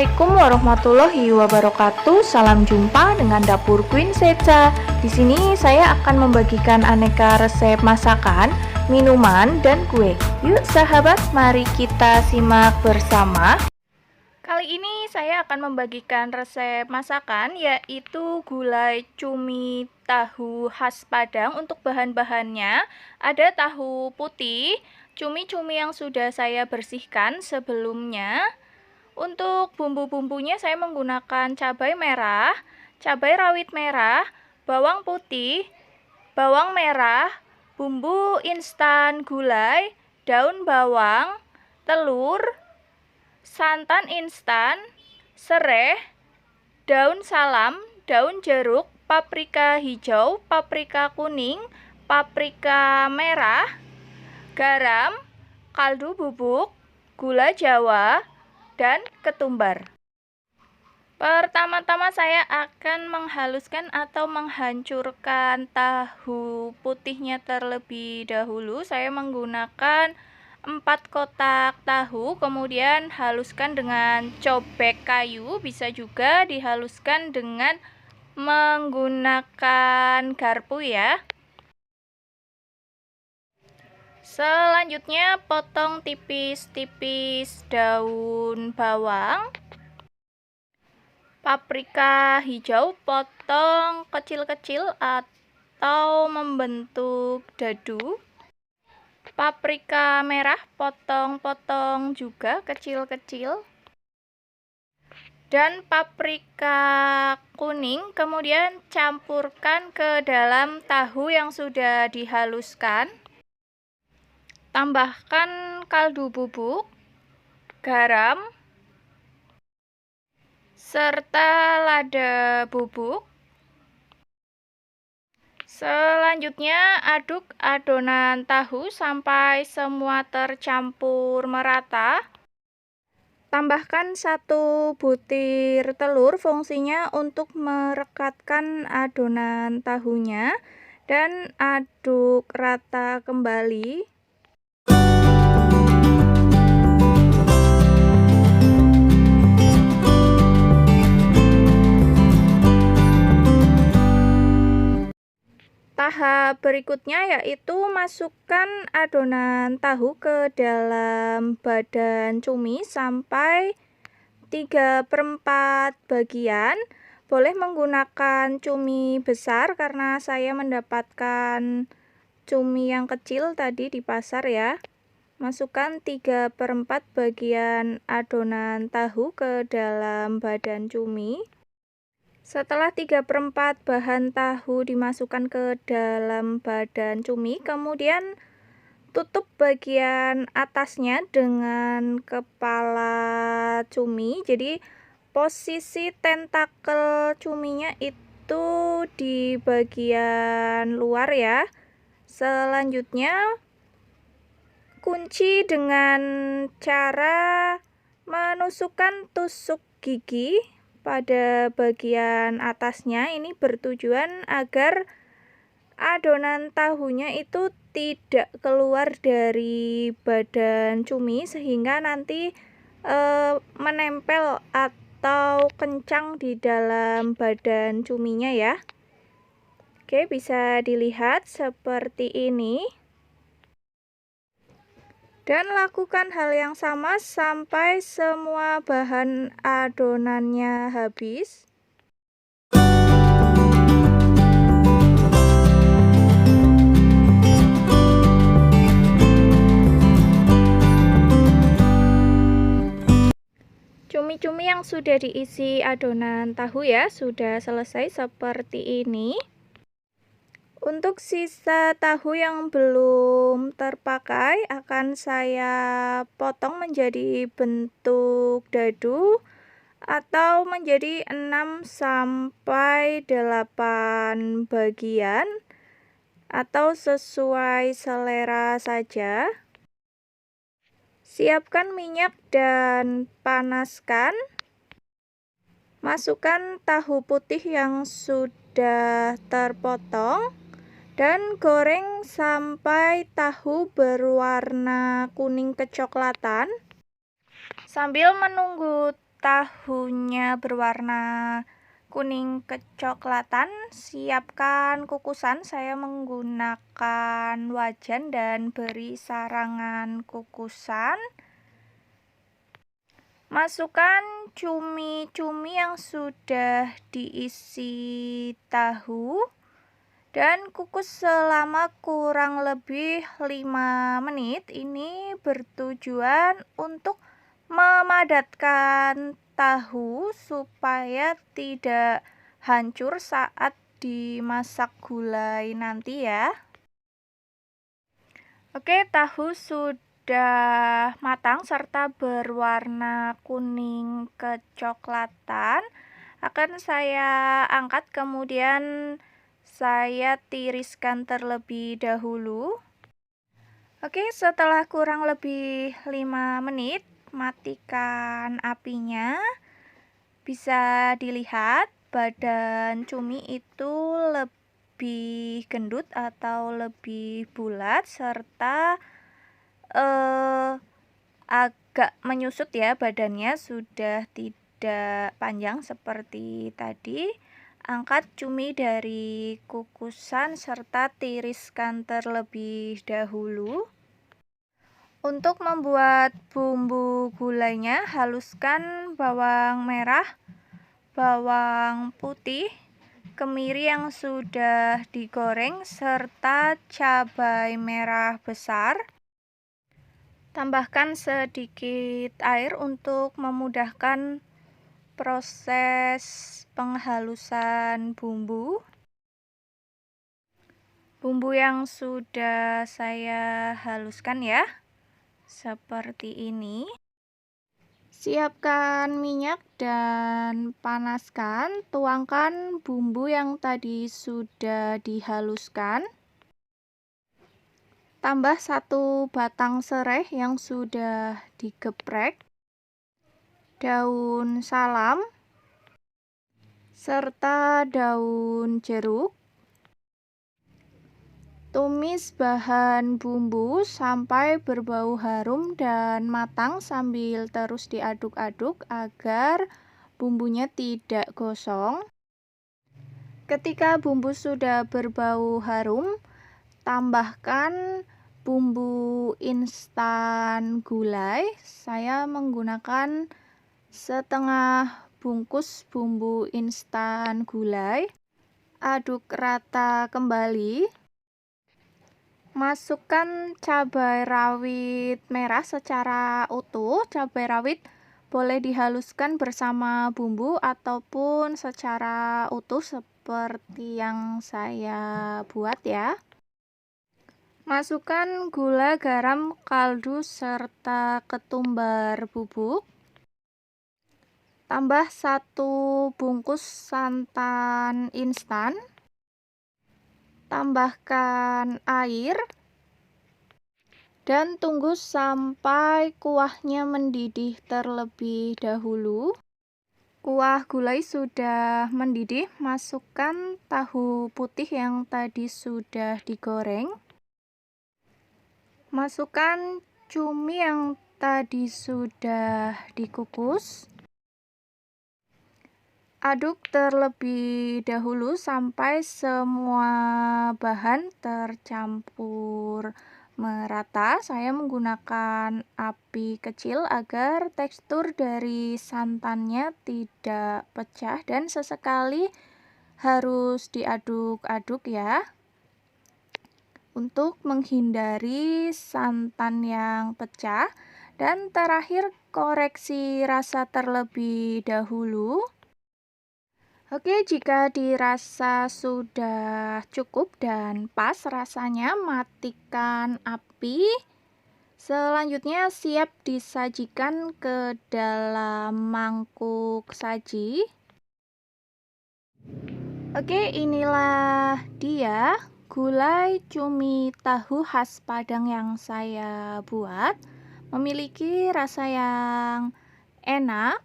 Assalamualaikum warahmatullahi wabarakatuh. Salam jumpa dengan Dapur Queen Seca. Di sini saya akan membagikan aneka resep masakan, minuman, dan kue. Yuk sahabat, mari kita simak bersama. Kali ini saya akan membagikan resep masakan, yaitu gulai cumi tahu khas Padang. Untuk bahan-bahannya ada tahu putih, cumi-cumi yang sudah saya bersihkan sebelumnya. Untuk bumbu-bumbunya saya menggunakan cabai merah, cabai rawit merah, bawang putih, bawang merah, bumbu instan gulai, daun bawang, telur, santan instan, sereh, daun salam, daun jeruk, paprika hijau, paprika kuning, paprika merah, garam, kaldu bubuk, gula Jawa, dan ketumbar. Pertama-tama saya akan menghaluskan atau menghancurkan tahu putihnya terlebih dahulu. Saya menggunakan 4 kotak tahu, kemudian haluskan dengan cobek kayu, bisa juga dihaluskan dengan menggunakan garpu ya. Selanjutnya potong tipis-tipis daun bawang, paprika hijau potong kecil-kecil atau membentuk dadu, paprika merah potong-potong juga kecil-kecil, dan paprika kuning kemudian campurkan ke dalam tahu yang sudah dihaluskan. Tambahkan kaldu bubuk, garam, serta lada bubuk. Selanjutnya aduk adonan tahu sampai semua tercampur merata. Tambahkan 1 butir telur, fungsinya untuk merekatkan adonan tahunya, dan aduk rata kembali. Tahap berikutnya yaitu masukkan adonan tahu ke dalam badan cumi sampai 3/4 bagian. Boleh menggunakan cumi besar karena saya mendapatkan cumi yang kecil tadi di pasar ya. Masukkan 3/4 bagian adonan tahu ke dalam badan cumi. Setelah 3/4 bahan tahu dimasukkan ke dalam badan cumi, kemudian tutup bagian atasnya dengan kepala cumi. Jadi posisi tentakel cuminya itu di bagian luar ya. Selanjutnya kunci dengan cara menusukkan tusuk gigi pada bagian atasnya. Ini bertujuan agar adonan tahunya itu tidak keluar dari badan cumi sehingga nanti menempel atau kencang di dalam badan cuminya ya. Oke, bisa dilihat seperti ini. Dan lakukan hal yang sama sampai semua bahan adonannya habis. Cumi-cumi yang sudah diisi adonan tahu ya, sudah selesai seperti ini. Untuk sisa tahu yang belum terpakai akan saya potong menjadi bentuk dadu atau menjadi 6-8 bagian atau sesuai selera saja. Siapkan minyak dan panaskan. Masukkan tahu putih yang sudah terpotong dan goreng sampai tahu berwarna kuning kecoklatan. Sambil menunggu tahunya berwarna kuning kecoklatan, siapkan kukusan. Saya menggunakan wajan dan beri sarangan kukusan. Masukkan cumi-cumi yang sudah diisi tahu dan kukus selama kurang lebih 5 menit. Ini bertujuan untuk memadatkan tahu supaya tidak hancur saat dimasak gulai nanti ya. Oke, tahu sudah matang serta berwarna kuning kecoklatan. Akan saya angkat, kemudian saya tiriskan terlebih dahulu. Oke, setelah kurang lebih 5 menit, matikan apinya. Bisa dilihat badan cumi itu lebih gendut atau lebih bulat serta agak menyusut ya badannya, sudah tidak panjang seperti tadi. Angkat cumi dari kukusan serta tiriskan terlebih dahulu. Untuk membuat bumbu gulainya, haluskan bawang merah, bawang putih, kemiri yang sudah digoreng, serta cabai merah besar. Tambahkan sedikit air untuk memudahkan proses penghalusan bumbu. Bumbu yang sudah saya haluskan ya, seperti ini. Siapkan minyak dan panaskan. Tuangkan bumbu yang tadi sudah dihaluskan. Tambah 1 batang serai yang sudah digeprek, daun salam, serta daun jeruk. Tumis bahan bumbu sampai berbau harum dan matang sambil terus diaduk-aduk agar bumbunya tidak gosong. Ketika bumbu sudah berbau harum, tambahkan bumbu instan gulai. Saya menggunakan setengah bungkus bumbu instan gulai. Aduk rata kembali. Masukkan cabai rawit merah secara utuh. Cabai rawit boleh dihaluskan bersama bumbu ataupun secara utuh seperti yang saya buat ya. Masukkan gula, garam, kaldu, serta ketumbar bubuk. Tambah 1 bungkus santan instan. Tambahkan air. Dan tunggu sampai kuahnya mendidih terlebih dahulu. Kuah gulai sudah mendidih, masukkan tahu putih yang tadi sudah digoreng. Masukkan cumi yang tadi sudah dikukus. Aduk terlebih dahulu sampai semua bahan tercampur merata. Saya menggunakan api kecil agar tekstur dari santannya tidak pecah dan sesekali harus diaduk-aduk ya, untuk menghindari santan yang pecah. Dan terakhir, koreksi rasa terlebih dahulu. Oke, jika dirasa sudah cukup dan pas rasanya, matikan api. Selanjutnya siap disajikan ke dalam mangkuk saji. Oke, inilah dia gulai cumi tahu khas Padang yang saya buat. Memiliki rasa yang enak,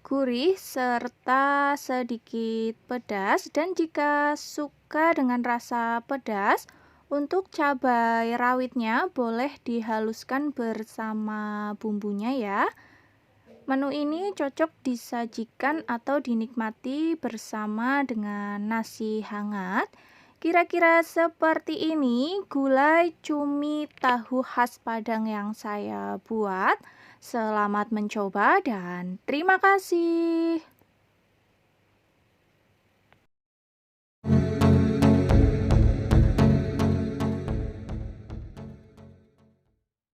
gurih, serta sedikit pedas. Dan jika suka dengan rasa pedas, untuk cabai rawitnya boleh dihaluskan bersama bumbunya ya. Menu ini cocok disajikan atau dinikmati bersama dengan nasi hangat. Kira-kira seperti ini gulai cumi tahu khas Padang yang saya buat. Selamat mencoba dan terima kasih.